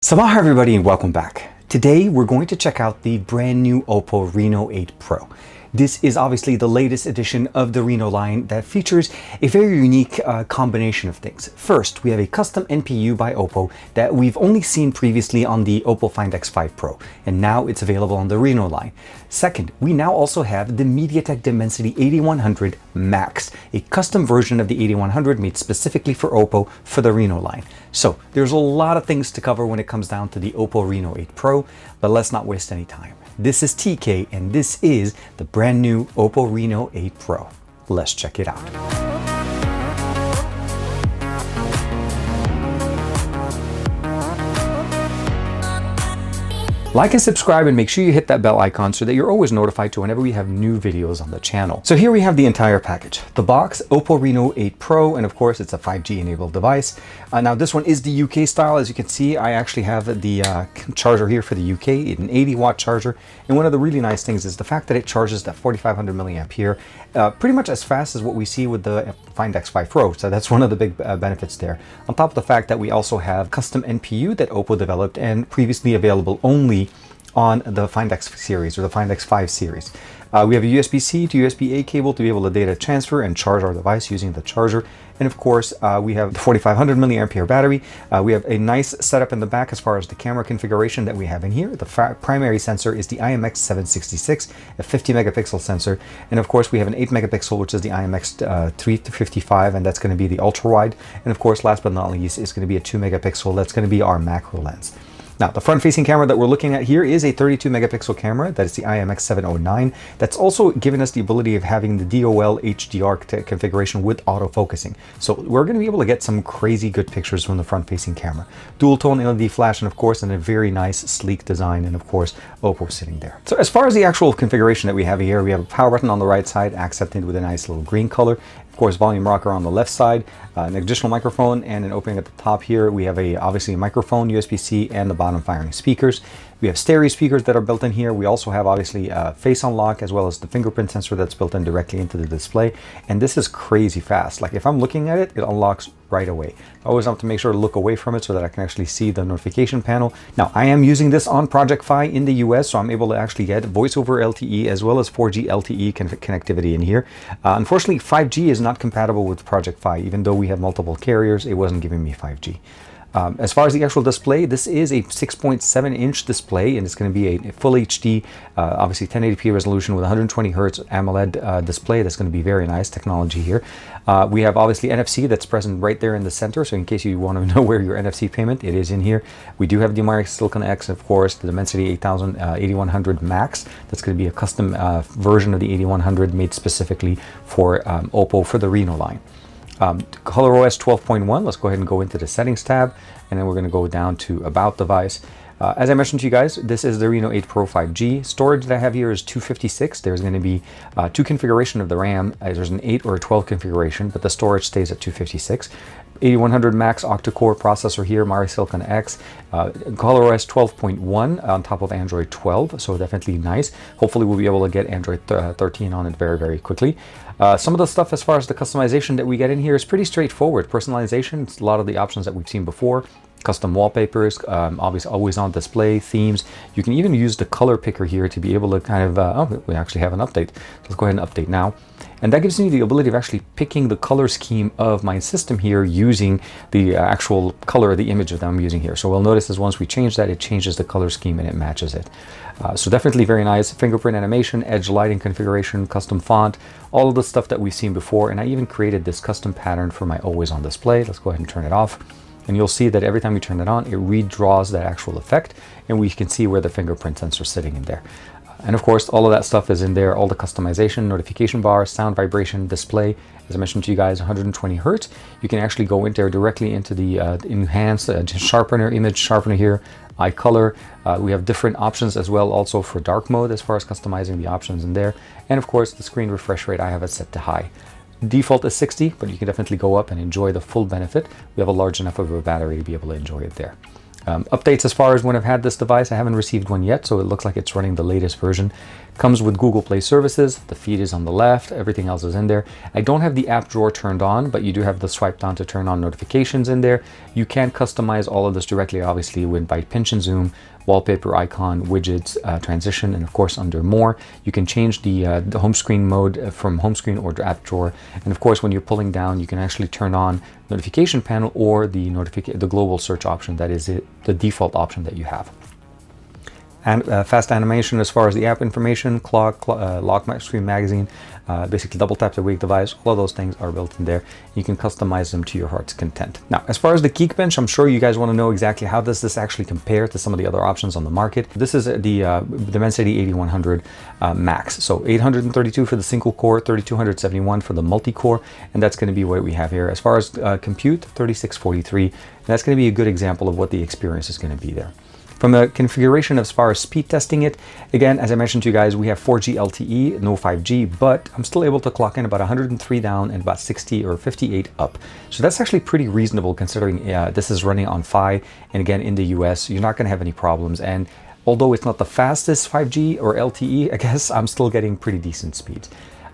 Sabah everybody and welcome back. Today we're going to check out the brand new OPPO Reno 8 Pro. This is obviously the latest edition of the Reno line that features a very unique combination of things. First, we have a custom NPU by OPPO that we've only seen previously on the OPPO Find X5 Pro, and now it's available on the Reno line. Second, we now also have the MediaTek Dimensity 8100 Max, a custom version of the 8100 made specifically for OPPO for the Reno line. So there's a lot of things to cover when it comes down to the OPPO Reno 8 Pro, but let's not waste any time. This is TK and this is the brand new OPPO Reno 8 Pro. Let's check it out. Like and subscribe and make sure you hit that bell icon so that you're always notified to whenever we have new videos on the channel. So here we have the entire package. The box, OPPO Reno 8 Pro, and of course it's a 5G enabled device. Now this one is the UK style. As you can see, I actually have the charger here for the UK, an 80-watt charger. And one of the really nice things is the fact that it charges that 4500 milliampere pretty much as fast as what we see with the Find X5 Pro. So that's one of the big benefits there. On top of the fact that we also have custom NPU that OPPO developed and previously available only on the Find X series or the Find X5 series. We have a USB-C to USB-A cable to be able to data transfer and charge our device using the charger. And of course, we have the 4500 milliampere battery. We have a nice setup in the back as far as the camera configuration that we have in here. The primary sensor is the IMX766, a 50 megapixel sensor. And of course, we have an 8 megapixel, which is the IMX355, and that's going to be the ultra wide. And of course, last but not least, is going to be a 2 megapixel. That's going to be our macro lens. Now, the front-facing camera that we're looking at here is a 32 megapixel camera. That is the IMX709. That's also giving us the ability of having the DOL HDR configuration with autofocusing. So we're going to be able to get some crazy good pictures from the front-facing camera. Dual-tone LED flash, and of course, and a very nice, sleek design, and of course, OPPO sitting there. So as far as the actual configuration that we have here, we have a power button on the right side, accented with a nice little green color. Of course, volume rocker on the left side, an additional microphone, and an opening at the top here. We have obviously a microphone, USB-C, and the bottom firing speakers. We have stereo speakers that are built in here. We also have obviously face unlock as well as the fingerprint sensor that's built in directly into the display. And this is crazy fast. Like if I'm looking at it, it unlocks right away. I always have to make sure to look away from it so that I can actually see the notification panel. Now I am using this on Project Fi in the US, so I'm able to actually get voice over LTE as well as 4G LTE connectivity in here. Unfortunately, 5G is not compatible with Project Fi. Even though we have multiple carriers, it wasn't giving me 5G. As far as the actual display, this is a 6.7-inch display, and it's going to be a full HD, obviously 1080p resolution with 120 hertz AMOLED display. That's going to be very nice technology here. We have obviously NFC that's present right there in the center, so in case you want to know where your NFC payment, it is in here. We do have the Silicon X, of course, the Dimensity 8100 Max. That's going to be a custom version of the 8100 made specifically for OPPO for the Reno line. ColorOS 12.1, let's go ahead and go into the settings tab, and then we're going to go down to about device. As I mentioned to you guys, this is the Reno 8 Pro 5G. Storage that I have here is 256. There's going to be two configuration of the RAM. There's an 8 or a 12 configuration, but the storage stays at 256. 8100 Max octa-core processor here, Silicon X, ColorOS 12.1 on top of Android 12, so definitely nice. Hopefully we'll be able to get Android 13 on it very, very quickly. Some of the stuff as far as the customization that we get in here is pretty straightforward. Personalization, it's a lot of the options that we've seen before. Custom wallpapers, obviously always on display, themes. You can even use the color picker here to be able to kind of, oh, we actually have an update. Let's go ahead and update now. And that gives me the ability of actually picking the color scheme of my system here using the actual color of the image that I'm using here. So we'll notice as once we change that, it changes the color scheme and it matches it. So definitely very nice. Fingerprint animation, edge lighting configuration, custom font, all of the stuff that we've seen before. And I even created this custom pattern for my always on display. Let's go ahead and turn it off. And you'll see that every time we turn it on, it redraws that actual effect, and we can see where the fingerprint sensor is sitting in there. And of course, all of that stuff is in there, all the customization, notification bar, sound vibration, display. As I mentioned to you guys, 120 hertz. You can actually go in there directly into the enhanced sharpener, image sharpener here, eye color. We have different options as well also for dark mode as far as customizing the options in there. And of course, the screen refresh rate, I have it set to high. Default is 60, but you can definitely go up and enjoy the full benefit. We have a large enough of a battery to be able to enjoy it there. Updates as far as when I've had this device, I haven't received one yet, so it looks like it's running the latest version. Comes with Google Play services. The feed is on the left, everything else is in there. I don't have the app drawer turned on, but you do have the swipe down to turn on notifications in there. You can customize all of this directly, obviously, by pinch and zoom, wallpaper, icon, widgets, transition, and of course under more, you can change the home screen mode from home screen or app drawer. And of course, when you're pulling down, you can actually turn on notification panel or the global search option. That is the default option that you have. And fast animation as far as the app information, clock, lock screen magazine, basically double tap to wake device, all of those things are built in there. You can customize them to your heart's content. Now, as far as the Geekbench, I'm sure you guys want to know exactly how does this actually compare to some of the other options on the market. This is the Dimensity 8100 Max. So 832 for the single core, 3271 for the multi-core, and that's going to be what we have here. As far as compute, 3643, and that's going to be a good example of what the experience is going to be there. From the configuration as far as speed testing it, again, as I mentioned to you guys, we have 4G LTE, no 5G, but I'm still able to clock in about 103 down and about 60 or 58 up. So that's actually pretty reasonable considering this is running on Fi, and again, in the US, you're not going to have any problems. And although it's not the fastest 5G or LTE, I guess I'm still getting pretty decent speeds.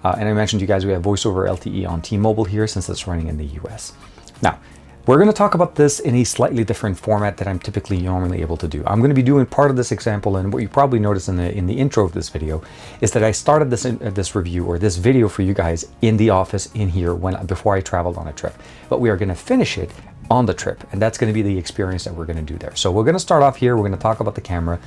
And I mentioned to you guys, we have voice over LTE on T-Mobile here since it's running in the US. Now, we're going to talk about this in a slightly different format that I'm typically normally able to do. I'm going to be doing part of this example, and what you probably noticed in the intro of this video is that I started this review or this video for you guys in the office in here before I traveled on a trip. But we are going to finish it on the trip, and that's going to be the experience that we're going to do there. So we're going to start off here. We're going to talk about the camera.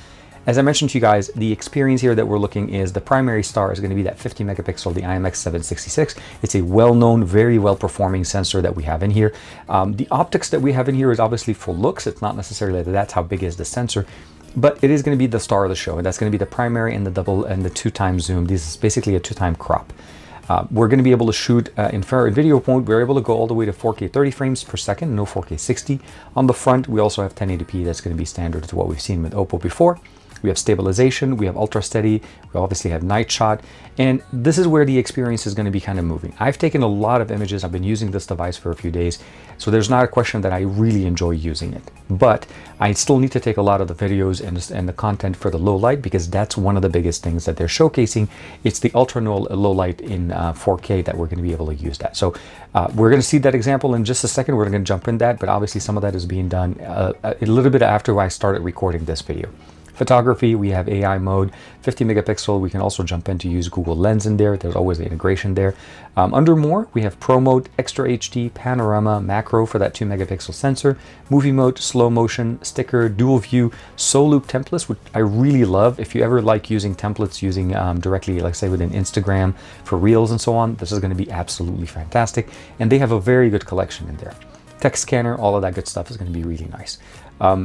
As I mentioned to you guys, the experience here that we're looking is the primary star is going to be that 50 megapixel, the IMX766. It's a well-known, very well-performing sensor that we have in here. The optics that we have in here is obviously for looks. It's not necessarily that that's how big is the sensor, but it is going to be the star of the show, and that's going to be the primary and the double and the 2x zoom. This is basically a 2x crop. We're going to be able to shoot infrared video mode. We're able to go all the way to 4K 30 frames per second, no 4K 60. On the front, we also have 1080p. That's going to be standard to what we've seen with OPPO before. We have stabilization, we have ultra steady, we obviously have night shot, and this is where the experience is going to be kind of moving. I've taken a lot of images. I've been using this device for a few days, so there's not a question that I really enjoy using it. But I still need to take a lot of the videos and the content for the low light, because that's one of the biggest things that they're showcasing. It's the ultra low light in 4K that we're going to be able to use that. So we're going to see that example in just a second. We're going to jump in that, but obviously some of that is being done a little bit after I started recording this video. Photography, we have AI mode, 50 megapixel. We can also jump in to use Google Lens in there. There's always the integration there. Under more, we have Pro mode, Extra HD, Panorama, Macro for that 2 megapixel sensor, Movie mode, Slow motion, Sticker, Dual View, Loop templates, which I really love. If you ever like using templates using directly, like say within Instagram for Reels and so on, this is going to be absolutely fantastic. And they have a very good collection in there. Text scanner, all of that good stuff is going to be really nice.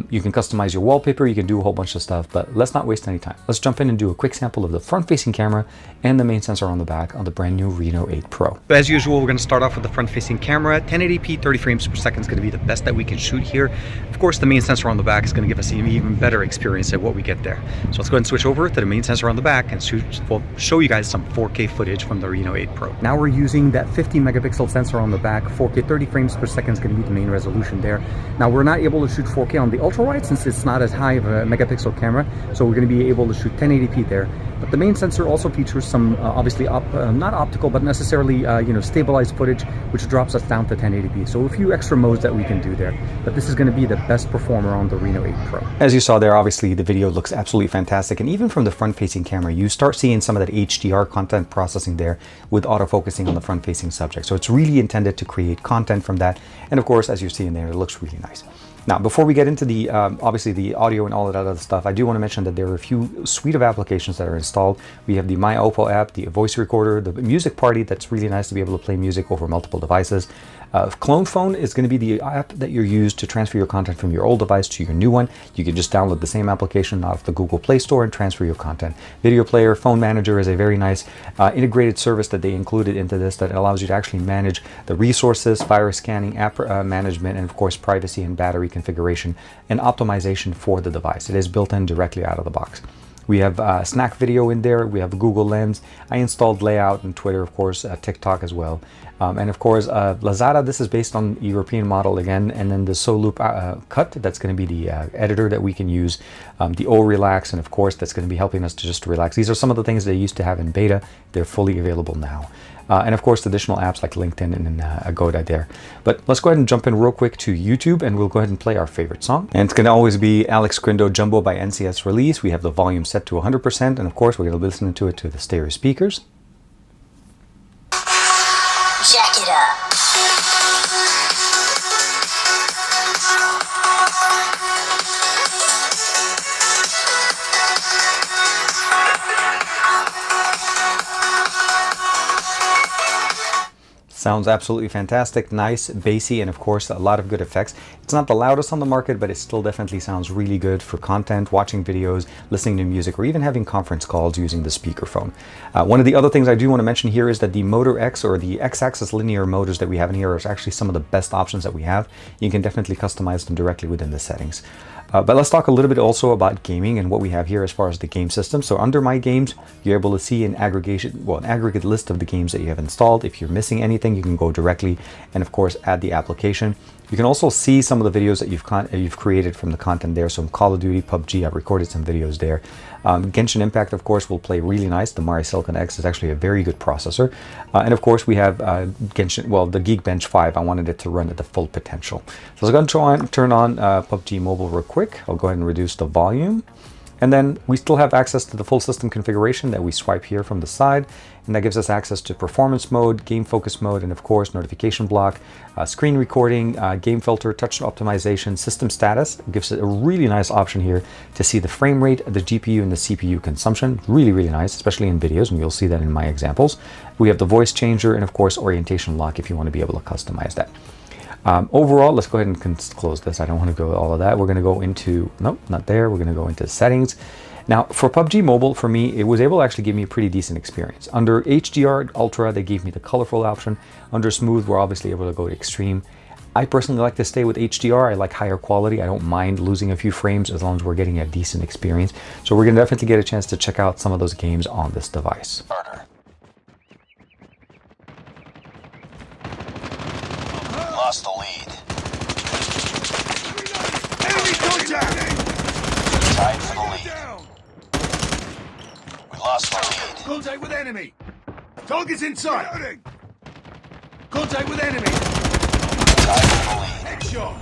You can customize your wallpaper, you can do a whole bunch of stuff, but let's not waste any time. Let's jump in and do a quick sample of the front-facing camera and the main sensor on the back on the brand new Reno 8 Pro. As usual, we're going to start off with the front-facing camera. 1080p, 30 frames per second is going to be the best that we can shoot here. Of course, the main sensor on the back is going to give us an even better experience at what we get there. So let's go ahead and switch over to the main sensor on the back and show you guys some 4K footage from the Reno 8 Pro. Now we're using that 50 megapixel sensor on the back. 4K 30 frames per second is going to be the main resolution there. Now we're not able to shoot 4K on the ultra wide since it's not as high of a megapixel camera, so we're going to be able to shoot 1080p there. But the main sensor also features some obviously not optical, but necessarily stabilized footage, which drops us down to 1080p. So a few extra modes that we can do there. But this is going to be the best performer on the Reno 8 Pro. As you saw there, obviously the video looks absolutely fantastic, and even from the front-facing camera, you start seeing some of that HDR content processing there with autofocusing on the front-facing subject. So it's really intended to create content from that, and of course, as you're seeing there, it looks really nice. Now, before we get into the obviously the audio and all of that other stuff, I do want to mention that there are a few suite of applications that are installed. We have the My OPPO app, the voice recorder, the music party. That's really nice to be able to play music over multiple devices. Clone Phone is going to be the app that you use to transfer your content from your old device to your new one. You can just download the same application off the Google Play Store and transfer your content. Video Player, Phone Manager is a very nice integrated service that they included into this that allows you to actually manage the resources, virus scanning, app management, and of course privacy and battery configuration and optimization for the device. It is built in directly out of the box. We have snack video in there. We have Google Lens. I installed Layout and Twitter, of course, TikTok as well. And of course, Lazada, this is based on European model again. And then the Soloop Cut, that's going to be the editor that we can use. The O Relax, and of course, that's going to be helping us to just relax. These are some of the things they used to have in beta. They're fully available now. And of course, additional apps like LinkedIn and Agoda there. But let's go ahead and jump in real quick to YouTube, and we'll go ahead and play our favorite song. And it's going to always be Alex Crindo Jumbo by NCS Release. We have the volume set to 100%, and of course, we're going to listen to it to the stereo speakers. Jack it up. Sounds absolutely fantastic, nice, bassy, and of course a lot of good effects. It's not the loudest on the market, but it still definitely sounds really good for content, watching videos, listening to music, or even having conference calls using the speakerphone. One of the other things I do want to mention here is that the Motor X, or the X-axis linear motors that we have in here, are actually some of the best options that we have. You can definitely customize them directly within the settings. But let's talk a little bit also about gaming and what we have here as far as the game system. So under My Games, you're able to see an aggregate list of the games that you have installed. If you're missing anything, you can go directly and of course add the application. You can also see some of the videos that you've created from the content there. So in Call of Duty, PUBG, I've recorded some videos there. Genshin Impact, of course, will play really nice. The Mari Silicon X is actually a very good processor. And of course, we have Genshin, well, the Geekbench 5. I wanted it to run at the full potential. So I'm going to try and turn on PUBG Mobile real quick. I'll go ahead and reduce the volume. And then we still have access to the full system configuration that we swipe here from the side. And that gives us access to performance mode, game focus mode, and of course, notification block, screen recording, game filter, touch optimization, system status. It gives it a really nice option here to see the frame rate, the GPU, and the CPU consumption. Really, really nice, especially in videos, and you'll see that in my examples. We have the voice changer and of course, orientation lock if you want to be able to customize that. Overall, let's go ahead and close this. I don't want to go all of that. We're going to go into, nope, not there. We're going to go into settings. Now, for PUBG Mobile, for me, it was able to actually give me a pretty decent experience. Under HDR Ultra, they gave me the colorful option. Under Smooth, we're obviously able to go to Extreme. I personally like to stay with HDR. I like higher quality. I don't mind losing a few frames as long as we're getting a decent experience. So we're going to definitely get a chance to check out some of those games on this device. Lost the lead. Enemy contact! Tied for the lead. We lost the lead. Contact with enemy. Target's inside. Contact with enemy. Tied for the lead. Headshot.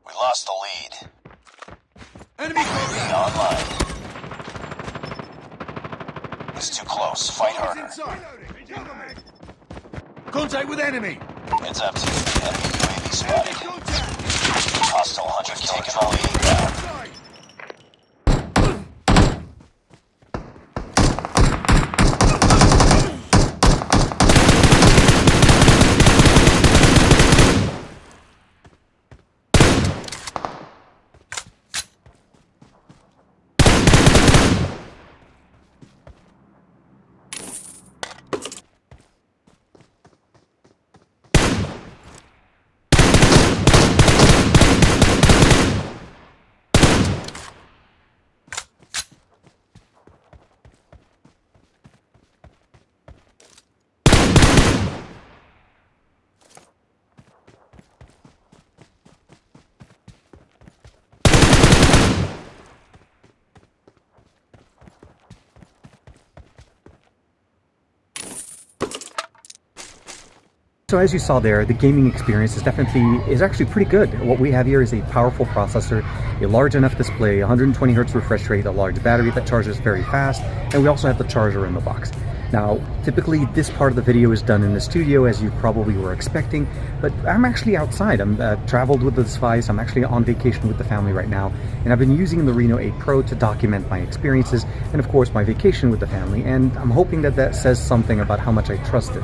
We lost the lead. Enemy Lead contact. online. It's too close. Fight harder. Inside. Contact with enemy. It's empty. Enemy UAV spotted. Contact. Hostile hunter taking the lead down. Inside. So as you saw there, the gaming experience is actually pretty good. What we have here is a powerful processor, a large enough display, 120 Hz refresh rate, a large battery that charges very fast, and we also have the charger in the box. Now, typically this part of the video is done in the studio, as you probably were expecting, but I'm actually outside. I'm traveled with this device. I'm actually on vacation with the family right now, and I've been using the Reno 8 Pro to document my experiences and of course my vacation with the family, and I'm hoping that that says something about how much I trust it.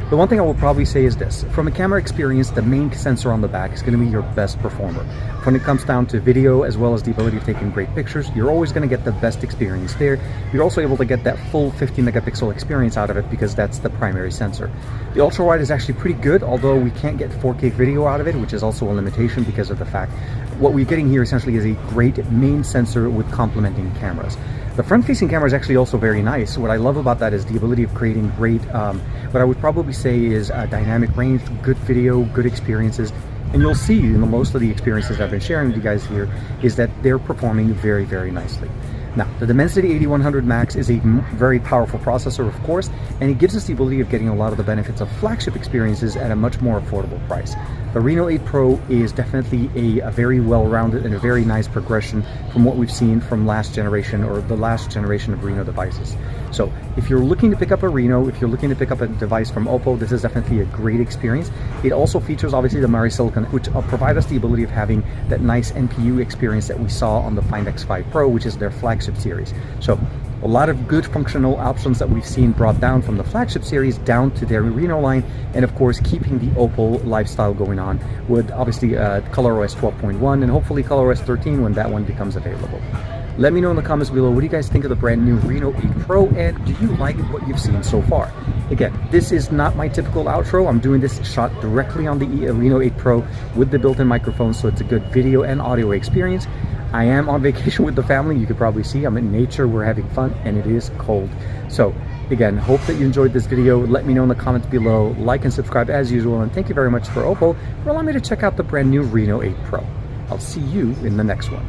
The one thing I will probably say is this: from a camera experience, the main sensor on the back is going to be your best performer. When it comes down to video, as well as the ability of taking great pictures, you're always going to get the best experience there. You're also able to get that full 50 megapixel experience out of it because that's the primary sensor. The ultra-wide is actually pretty good, although we can't get 4K video out of it, which is also a limitation because of the fact what we're getting here essentially is a great main sensor with complementing cameras. The front-facing camera is actually also very nice. What I love about that is the ability of creating great, what I would probably say is dynamic range, good video, good experiences. And you'll see in most of the experiences I've been sharing with you guys here is that they're performing very, very nicely. Now, the Dimensity 8100 Max is a very powerful processor, of course, and it gives us the ability of getting a lot of the benefits of flagship experiences at a much more affordable price. The Reno 8 Pro is definitely a very well-rounded and a very nice progression from what we've seen from last generation, or the last generation of Reno devices. So if you're looking to pick up a Reno, if you're looking to pick up a device from OPPO, this is definitely a great experience. It also features obviously the Mari Silicon, which provide us the ability of having that nice NPU experience that we saw on the Find X5 Pro, which is their flagship series. So a lot of good functional options that we've seen brought down from the flagship series down to their Reno line, and of course keeping the OPPO lifestyle going on with obviously ColorOS 12.1 and hopefully ColorOS 13 when that one becomes available. Let me know in the comments below, what do you guys think of the brand new Reno 8 Pro, and do you like what you've seen so far? Again, this is not my typical outro. I'm doing this shot directly on the Reno 8 Pro with the built-in microphone, so it's a good video and audio experience. I am on vacation with the family. You could probably see I'm in nature, we're having fun, and it is cold. So again, hope that you enjoyed this video. Let me know in the comments below, like and subscribe as usual, and thank you very much for OPPO for allowing me to check out the brand new Reno 8 Pro. I'll see you in the next one.